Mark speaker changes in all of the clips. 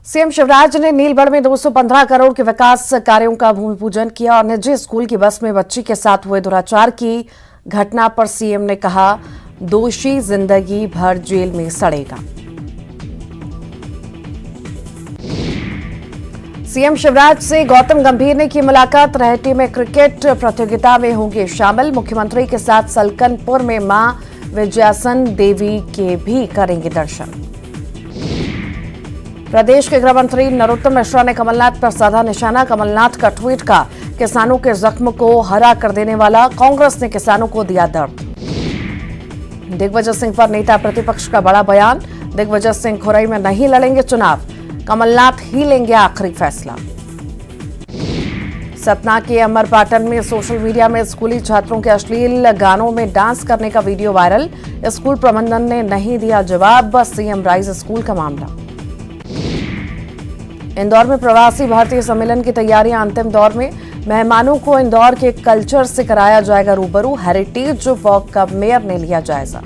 Speaker 1: CM Shivraj ने नीलगढ़ में 215 करोड़ के विकास कार्यों का भूमि पूजन किया और निजी स्कूल की बस में बच्ची के साथ हुए दुराचार की घटना पर सीएम ने कहा, दोषी जिंदगी भर जेल में सड़ेगा। सीएम शिवराज से गौतम गंभीर ने की मुलाकात। रहेटी में क्रिकेट प्रतियोगिता में होंगे शामिल। मुख्यमंत्री के साथ सलकनपुर में मां विजयासन देवी के भी करेंगे दर्शन। प्रदेश के गृह मंत्री नरोत्तम मिश्रा ने कमलनाथ पर साधा निशाना। कमलनाथ का ट्वीट का किसानों के जख्म को हरा कर देने वाला, कांग्रेस ने किसानों को दिया दर्द। दिग्विजय सिंह पर नेता प्रतिपक्ष का बड़ा बयान। दिग्विजय सिंह खुरई में नहीं लड़ेंगे चुनाव, कमलनाथ ही लेंगे आखिरी फैसला। सतना के अमरपाटन में सोशल मीडिया में स्कूली छात्रों के अश्लील गानों में डांस करने का वीडियो वायरल। स्कूल प्रबंधन ने नहीं दिया जवाब। सीएम राइज स्कूल का मामला। इंदौर में प्रवासी भारतीय सम्मेलन की तैयारियां अंतिम दौर में। मेहमानों को इंदौर के कल्चर से कराया जाएगा रूबरू। हेरिटेज वॉक का मेयर ने लिया जायजा।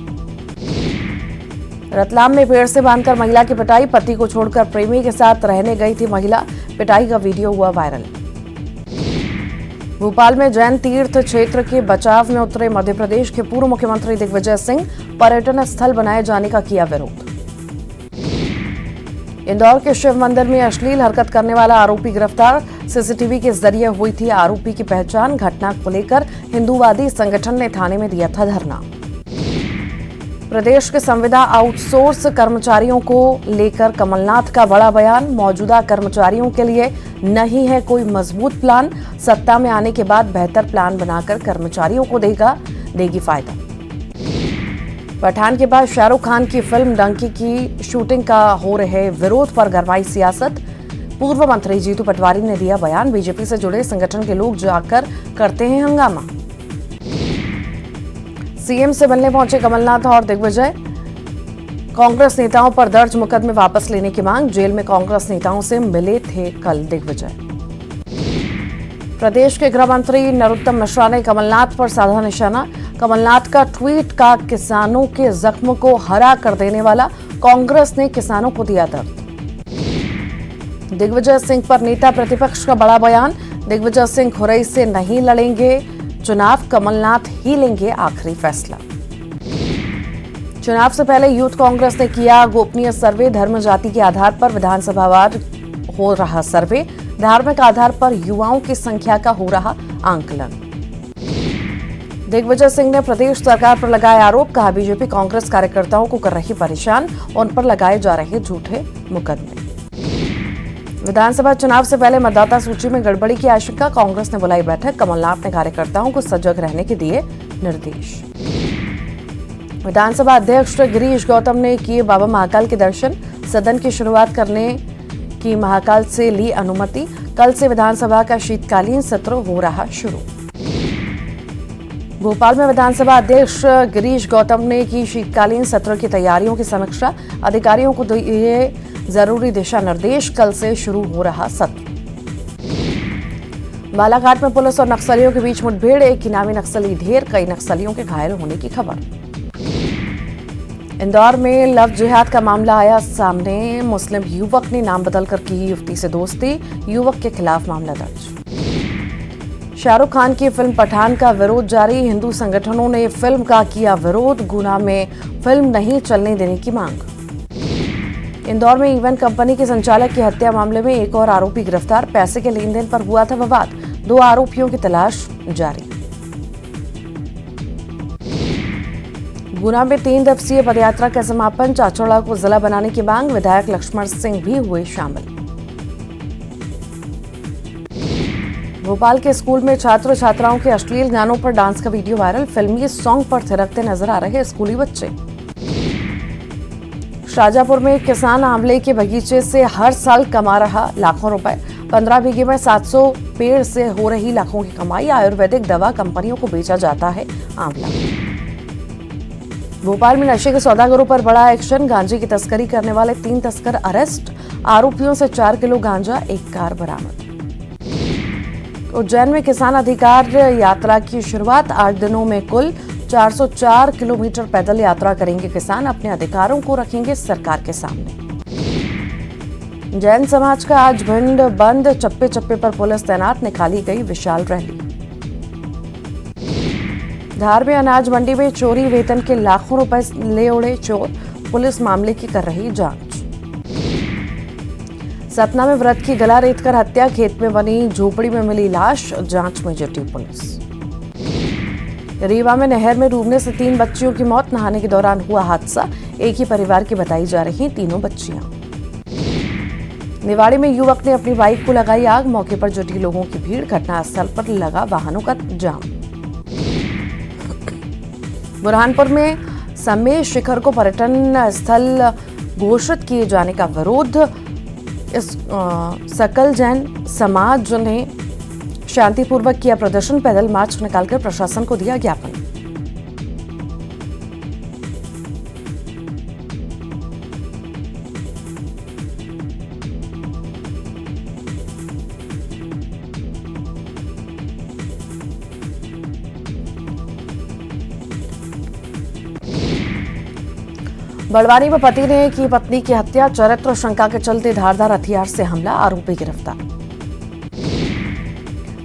Speaker 1: रतलाम में पेड़ से बांधकर महिला की पिटाई। पति को छोड़कर प्रेमी के साथ रहने गई थी महिला। पिटाई का वीडियो हुआ वायरल। भोपाल में जैन तीर्थ क्षेत्र के बचाव में उतरे मध्य प्रदेश के पूर्व मुख्यमंत्री दिग्विजय सिंह। पर्यटन स्थल बनाए जाने का किया विरोध। इंदौर के शिव मंदिर में अश्लील हरकत करने वाला आरोपी गिरफ्तार। सीसीटीवी के जरिए हुई थी आरोपी की पहचान। घटना को लेकर हिंदूवादी संगठन ने थाने में दिया था धरना। प्रदेश के संविदा आउटसोर्स कर्मचारियों को लेकर कमलनाथ का बड़ा बयान। मौजूदा कर्मचारियों के लिए नहीं है कोई मजबूत प्लान। सत्ता में आने के बाद बेहतर प्लान बनाकर कर्मचारियों को देगी फायदा। पठान के बाद शाहरुख खान की फिल्म डंकी की शूटिंग का हो रहे विरोध पर गरमाई सियासत। पूर्व मंत्री जीतू पटवारी ने दिया बयान। बीजेपी से जुड़े संगठन के लोग जाकर करते हैं हंगामा। सीएम से मिलने पहुंचे कमलनाथ और दिग्विजय। कांग्रेस नेताओं पर दर्ज मुकदमे वापस लेने की मांग। जेल में कांग्रेस नेताओं से मिले थे कल दिग्विजय। प्रदेश के गृह मंत्री नरोत्तम मिश्रा ने कमलनाथ पर साधा निशाना। कमलनाथ का ट्वीट का किसानों के जख्म को हरा कर देने वाला, कांग्रेस ने किसानों को दिया दर्द। दिग्विजय सिंह पर नेता प्रतिपक्ष का बड़ा बयान। दिग्विजय सिंह खुरई से नहीं लड़ेंगे चुनाव, कमलनाथ ही लेंगे आखिरी फैसला। चुनाव से पहले यूथ कांग्रेस ने किया गोपनीय सर्वे। धर्म जाति के आधार पर विधानसभावार हो रहा सर्वे। धार्मिक आधार पर युवाओं की संख्या का हो रहा आंकलन। दिग्विजय सिंह ने प्रदेश सरकार पर लगाए आरोप। कहा, बीजेपी कांग्रेस कार्यकर्ताओं को कर रही परेशान, उन पर लगाए जा रहे झूठे मुकदमे। विधानसभा चुनाव से पहले मतदाता सूची में गड़बड़ी की आशंका। कांग्रेस ने बुलाई बैठक। कमलनाथ ने कार्यकर्ताओं को सजग रहने के दिए निर्देश। विधानसभा अध्यक्ष गिरीश गौतम ने किए बाबा महाकाल के दर्शन। सदन की शुरुआत करने की महाकाल से ली अनुमति। कल से विधानसभा का शीतकालीन सत्र हो रहा शुरू। भोपाल में विधानसभा अध्यक्ष गिरीश गौतम ने की शीतकालीन सत्र की तैयारियों की समीक्षा। अधिकारियों को दिए जरूरी दिशा निर्देश। कल से शुरू हो रहा सत्र। बालाघाट में पुलिस और नक्सलियों के बीच मुठभेड़। एक इनामी नक्सली ढेर, कई नक्सलियों के घायल होने की खबर। इंदौर में लव जिहाद का मामला आया सामने। मुस्लिम युवक ने नाम बदलकर की युवती से दोस्ती। युवक के खिलाफ मामला दर्ज। शाहरुख खान की फिल्म पठान का विरोध जारी। हिंदू संगठनों ने फिल्म का किया विरोध। गुना में फिल्म नहीं चलने देने की मांग। इंदौर में इवेंट कंपनी के संचालक की हत्या मामले में एक और आरोपी गिरफ्तार। पैसे के लेन देन पर हुआ था विवाद। 2 आरोपियों की तलाश जारी। गुना में 3 दिवसीय पदयात्रा का समापन। चाचौड़ा को जिला बनाने की मांग। विधायक लक्ष्मण सिंह भी हुए शामिल। भोपाल के स्कूल में छात्र छात्राओं के अश्लील गानों पर डांस का वीडियो वायरल। फिल्मी सॉन्ग पर थिरकते नजर आ रहे स्कूली बच्चे। शाजापुर में किसान आंवले के बगीचे से हर साल कमा रहा लाखों रुपए। 15 बीघे में 700 पेड़ से हो रही लाखों की कमाई। आयुर्वेदिक दवा कंपनियों को बेचा जाता है आंवला। भोपाल में नशे के सौदागरों पर बड़ा एक्शन। गांजे की तस्करी करने वाले 3 तस्कर अरेस्ट। आरोपियों से 4 किलो गांजा, 1 कार बरामद। उज्जैन में किसान अधिकार यात्रा की शुरुआत। 8 दिनों में कुल 404 किलोमीटर पैदल यात्रा करेंगे किसान। अपने अधिकारों को रखेंगे सरकार के सामने। जैन समाज का आज भिंड बंद, चप्पे चप्पे पर पुलिस तैनात, निकाली गई विशाल रैली। धार में अनाज मंडी में चोरी, वेतन के लाखों रुपए ले उड़े चोर, पुलिस मामले की कर रही जांच। सतना में व्रत की गला रेतकर हत्या, खेत में बनी झोपड़ी में मिली लाश, जांच में जुटी पुलिस। रीवा में नहर में डूबने से 3 बच्चियों की मौत, नहाने के दौरान हुआ हादसा, एक ही परिवार की बताई जा रही तीनों बच्चियां। निवाड़ी में युवक ने अपनी बाइक को लगाई आग, मौके पर जुटी लोगों की भीड़, घटनास्थल पर लगा वाहनों का जाम। बुरहानपुर में समय शिखर को पर्यटन स्थल घोषित किए जाने का विरोध, इस सकल जैन समाज ने शांतिपूर्वक किया प्रदर्शन, पैदल मार्च निकालकर प्रशासन को दिया ज्ञापन। बड़वानी में पति ने की पत्नी की हत्या, चरित्र शंका के चलते धारदार हथियार से हमला, आरोपी गिरफ्तार।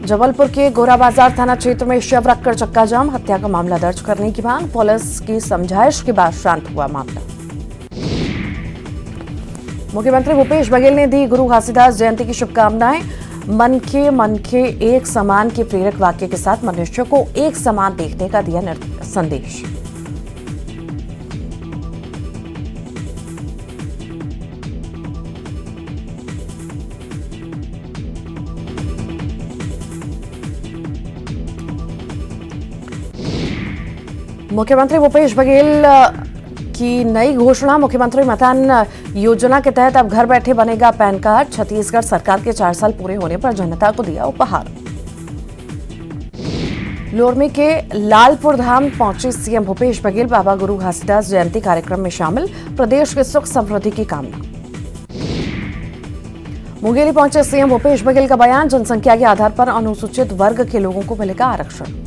Speaker 1: जबलपुर के गोरा बाजार थाना क्षेत्र में शव रखकर चक्का जाम, हत्या का मामला दर्ज करने की मांग, पुलिस की समझाइश के बाद शांत हुआ मामला। मुख्यमंत्री भूपेश बघेल ने दी गुरु घासीदास जयंती की शुभकामनाएं, मन के एक समान के प्रेरक वाक्य के साथ मनुष्य को एक समान देखने का दिया संदेश। मुख्यमंत्री भूपेश बघेल की नई घोषणा, मुख्यमंत्री मकान योजना के तहत अब घर बैठे बनेगा पैन कार्ड, छत्तीसगढ़ सरकार के 4 साल पूरे होने पर जनता को दिया उपहार। लोरमी के लालपुर धाम पहुंचे सीएम भूपेश बघेल, बाबा गुरु घासीदास जयंती कार्यक्रम में शामिल, प्रदेश के सुख समृद्धि की कामना। मुंगेली पहुंचे सीएम भूपेश बघेल का बयान, जनसंख्या के आधार पर अनुसूचित वर्ग के लोगों को मिलेगा आरक्षण।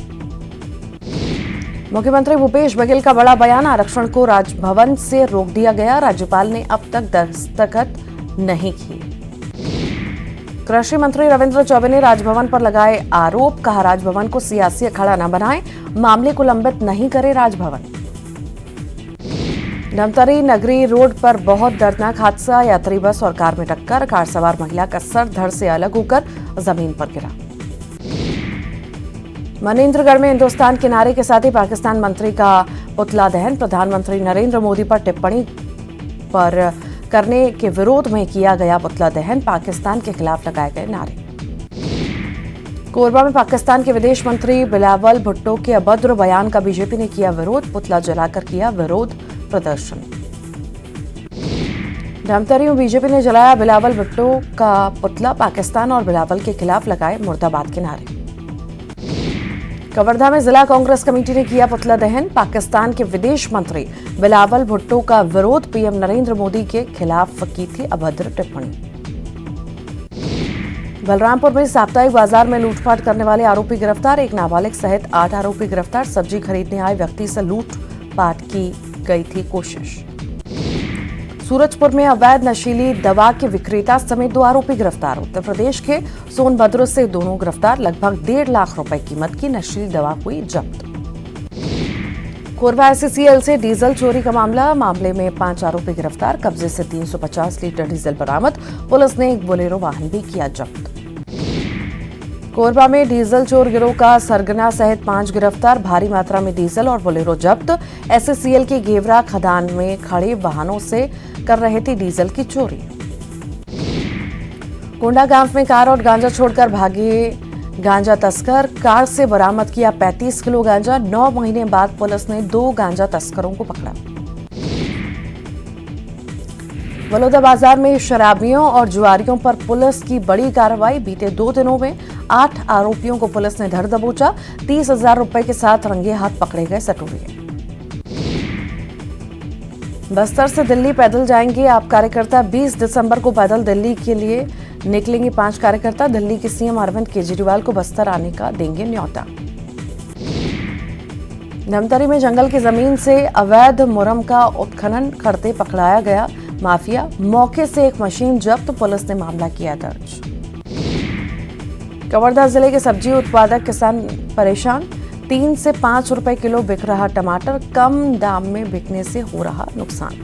Speaker 1: मुख्यमंत्री भूपेश बघेल का बड़ा बयान, आरक्षण को राजभवन से रोक दिया गया, राज्यपाल ने अब तक दस्तखत नहीं किए। कृषि मंत्री रविंद्र चौबे ने राजभवन पर लगाए आरोप, कहा राजभवन को सियासी अखाड़ा न बनाएं, मामले को लंबित नहीं करे राजभवन। धमतरी नगरी रोड पर बहुत दर्दनाक हादसा, यात्री बस और कार में टक्कर, कार सवार महिला का सर धड़ से अलग होकर जमीन पर गिरा। मनेंद्रगढ़ में हिंदुस्तान के नारे के साथ ही पाकिस्तान मंत्री का पुतला दहन, प्रधानमंत्री नरेंद्र मोदी पर टिप्पणी पर करने के विरोध में किया गया पुतला दहन, पाकिस्तान के खिलाफ लगाए गए नारे। कोरबा में पाकिस्तान के विदेश मंत्री बिलावल भुट्टो के अभद्र बयान का बीजेपी ने किया विरोध, पुतला जलाकर किया विरोध प्रदर्शन। धमतरी में बीजेपी ने जलाया बिलावल भुट्टो का पुतला, पाकिस्तान और बिलावल के खिलाफ लगाए मुर्दाबाद के नारे। कवर्धा में जिला कांग्रेस कमेटी ने किया पुतला दहन, पाकिस्तान के विदेश मंत्री बिलावल भुट्टो का विरोध, पीएम नरेंद्र मोदी के खिलाफ की थी अभद्र टिप्पणी। बलरामपुर में साप्ताहिक बाजार में लूटपाट करने वाले आरोपी गिरफ्तार, एक नाबालिग सहित 8 आरोपी गिरफ्तार, सब्जी खरीदने आए व्यक्ति से लूटपाट की गई थी कोशिश। सूरजपुर में अवैध नशीली दवा के विक्रेता समेत 2 आरोपी गिरफ्तार, उत्तर प्रदेश के सोनभद्र से दोनों गिरफ्तार, लगभग 1.5 लाख रुपए कीमत की नशीली दवा हुई जब्त। कोरबा SCCL से डीजल चोरी का मामले में 5 आरोपी गिरफ्तार, कब्जे से 350 लीटर डीजल बरामद, पुलिस ने एक बोलेरो वाहन भी किया जब्त। कोरबा में डीजल चोर गिरोह का सरगना सहित 5 गिरफ्तार, भारी मात्रा में डीजल और बोलेरो जब्त, SCCL के घेवरा खदान में खड़े वाहनों से कर रहे थे डीजल की चोरी। कोंडा गांव में कार और गांजा छोड़कर भागे गांजा तस्कर, कार से बरामद किया 35 किलो गांजा, 9 महीने बाद पुलिस ने 2 गांजा तस्करों को पकड़ा। बलौदा बाजार में शराबियों और जुआरियों पर पुलिस की बड़ी कार्रवाई, बीते 2 दिनों में 8 आरोपियों को पुलिस ने धर दबोचा, 30,000 रुपए के साथ रंगे हाथ पकड़े गए सटोरिये। बस्तर से दिल्ली पैदल जाएंगे आप कार्यकर्ता, 20 दिसंबर को पैदल दिल्ली के लिए निकलेंगे 5 कार्यकर्ता, दिल्ली के सीएम अरविंद केजरीवाल को बस्तर आने का देंगे न्योता। धमतरी में जंगल की जमीन से अवैध मुरम का उत्खनन करते पकड़ाया गया माफिया, मौके से एक मशीन जब्त, पुलिस ने मामला किया दर्ज। कवर्धा जिले के सब्जी उत्पादक किसान परेशान, 3 से 5 रुपए किलो बिक रहा टमाटर, कम दाम में बिकने से हो रहा नुकसान।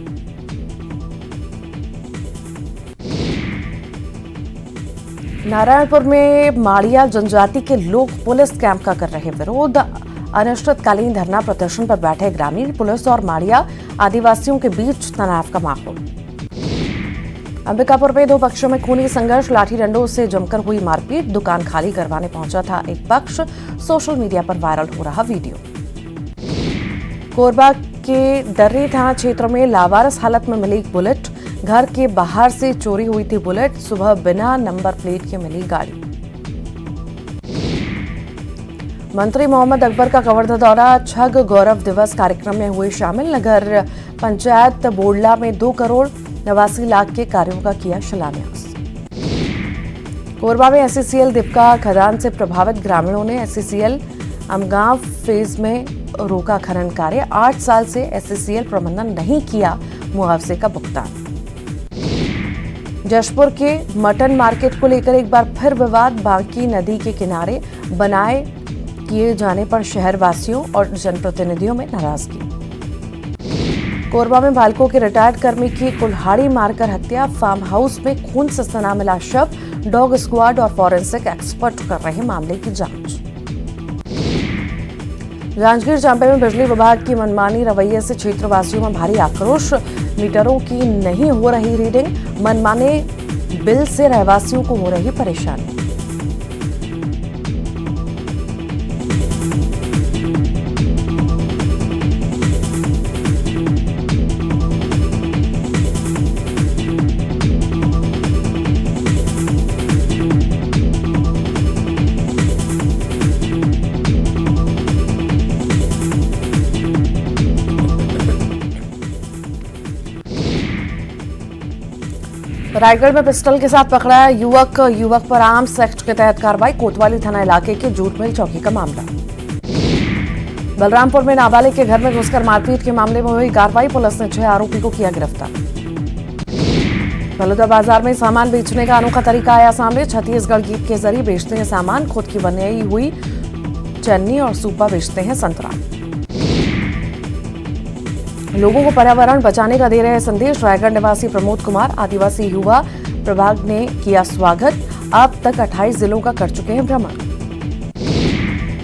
Speaker 1: नारायणपुर में माड़िया जनजाति के लोग पुलिस कैंप का कर रहे विरोध, अनिश्चितकालीन धरना प्रदर्शन पर बैठे ग्रामीण, पुलिस और माड़िया आदिवासियों के बीच तनाव का माहौल। अंबिकापुर में 2 पक्षों में खूनी संघर्ष, लाठी डंडों से जमकर हुई मारपीट, दुकान खाली करवाने पहुंचा था एक पक्ष, सोशल मीडिया पर वायरल हो रहा वीडियो। कोरबा के दर्री थाना क्षेत्र में लावारिस हालत में मिली बुलेट, घर के बाहर से चोरी हुई थी बुलेट, सुबह बिना नंबर प्लेट के मिली गाड़ी। मंत्री मोहम्मद अकबर का कवर्धा दौरा, छग गौरव दिवस कार्यक्रम में हुए शामिल, नगर पंचायत बोडला में 2 करोड़ 89 लाख के कार्यों का किया शिलान्यास। कोरबा में एससीसीएल दीपका खदान से प्रभावित ग्रामीणों ने एससीसीएल अमगांव फेज में रोका खनन कार्य, 8 साल से एससीसीएल प्रबंधन नहीं किया मुआवजे का भुगतान। जशपुर के मटन मार्केट को लेकर एक बार फिर विवाद, बांकी नदी के किनारे बनाए किए जाने पर शहरवासियों और जनप्रतिनिधियों में नाराजगी। कोरबा में भालको के रिटायर्ड कर्मी की कुल्हाड़ी मारकर हत्या, फार्म हाउस में खून से सना मिला शव, डॉग स्क्वाड और फॉरेंसिक एक्सपर्ट कर रहे मामले की जांच। जांजगीर चांपा में बिजली विभाग की मनमानी रवैये से क्षेत्रवासियों में भारी आक्रोश, मीटरों की नहीं हो रही रीडिंग, मनमाने बिल से रहवासियों को हो रही परेशानी। रायगढ़ में पिस्टल के साथ पकड़ा युवक पर आर्म्स एक्ट के तहत कार्रवाई, कोतवाली थाना इलाके के जूट मिल चौकी का मामला। बलरामपुर में नाबालिग के घर में घुसकर मारपीट के मामले में हुई कार्रवाई, पुलिस ने 6 आरोपी को किया गिरफ्तार। बलौदा बाजार में सामान बेचने का अनोखा तरीका आया सामने, छत्तीसगढ़ गीत के जरिए बेचते हैं सामान, खुद की बनाई हुई चन्नी और सूपा बेचते हैं संतरा। लोगों को पर्यावरण बचाने का दे रहे संदेश, रायगढ़ निवासी प्रमोद कुमार, आदिवासी युवा प्रभाग ने किया स्वागत, अब तक 28 जिलों का कर चुके हैं भ्रमण।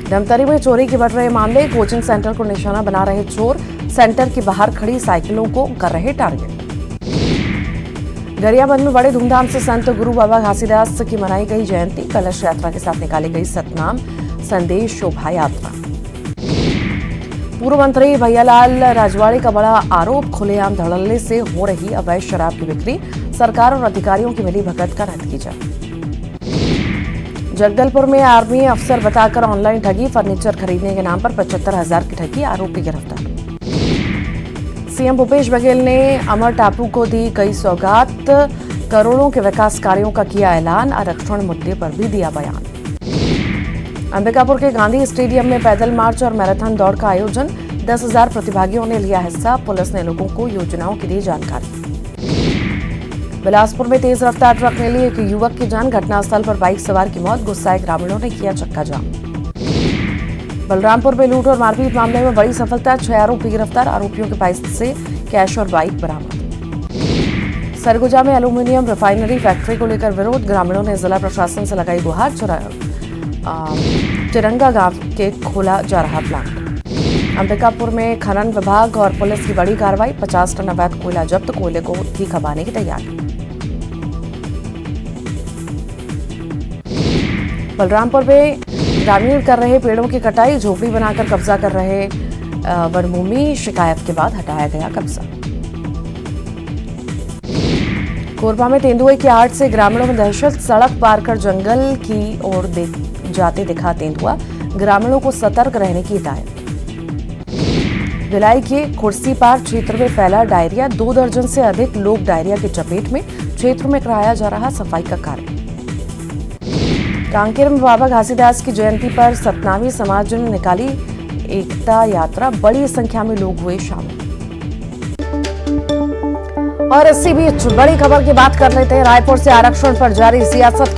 Speaker 1: धमतरी में चोरी के बढ़ रहे मामले, कोचिंग सेंटर को निशाना बना रहे चोर, सेंटर के बाहर खड़ी साइकिलों को कर रहे टारगेट। गरियाबंद में बड़े धूमधाम से संत गुरु बाबा घासीदास की मनाई गई जयंती, कलश यात्रा के साथ निकाली गई सतनाम संदेश शोभा यात्रा। पूर्व मंत्री भैयालाल राजवाड़े का बड़ा आरोप, खुलेआम धड़ल्ले से हो रही अवैध शराब की बिक्री, सरकार और अधिकारियों की मिली भगत का नतीजा। जगदलपुर में आर्मी अफसर बताकर ऑनलाइन ठगी, फर्नीचर खरीदने के नाम पर 75,000 की ठगी, आरोपी गिरफ्तार। सीएम भूपेश बघेल ने अमर टापू को दी गई सौगात, करोड़ों के विकास कार्यों का किया ऐलान, आरक्षण मुद्दे पर भी दिया बयान। अंबिकापुर के गांधी स्टेडियम में पैदल मार्च और मैराथन दौड़ का आयोजन, 10,000 प्रतिभागियों ने लिया हिस्सा, पुलिस ने लोगों को योजनाओं की दी जानकारी। बिलासपुर में तेज रफ्तार ट्रक ने ली एक युवक की जान, घटनास्थल पर बाइक सवार की मौत, गुस्साए ग्रामीणों ने किया चक्का जाम। बलरामपुर में लूट और मारपीट मामले में बड़ी सफलता, 6 आरोपी गिरफ्तार, आरोपियों के पास से कैश और बाइक बरामद। सरगुजा में एल्यूमिनियम रिफाइनरी फैक्ट्री को लेकर विरोध, ग्रामीणों ने जिला प्रशासन से लगाई गुहार, चिरंगा गांव के खोला जा रहा प्लांट। अंबिकापुर में खनन विभाग और पुलिस की बड़ी कार्रवाई, 50 टन अवैध कोयला जब्त, कोयले को थी खपाने की तैयारी। बलरामपुर में ग्रामीण कर रहे पेड़ों की कटाई, झोपड़ी बनाकर कब्जा कर रहे वनभूमि, शिकायत के बाद हटाया गया कब्जा। कोरबा में तेंदुए की आहट से ग्रामीणों में दहशत, सड़क पार कर जंगल की ओर जाते दिखा तेंदुआ, ग्रामीणों को सतर्क रहने की हिदायत। भिलाई के खुर्सीपार क्षेत्र में फैला डायरिया, 2 दर्जन से अधिक लोग डायरिया की चपेट में, क्षेत्र में कराया जा रहा सफाई का कार्य। कांकेर में बाबा घासीदास की जयंती पर सतनामी समाज ने निकाली एकता यात्रा, बड़ी संख्या में लोग हुए शामिल। और इसी बीच बड़ी खबर की बात कर लेते हैं। रायपुर से आरक्षण पर जारी सियासत की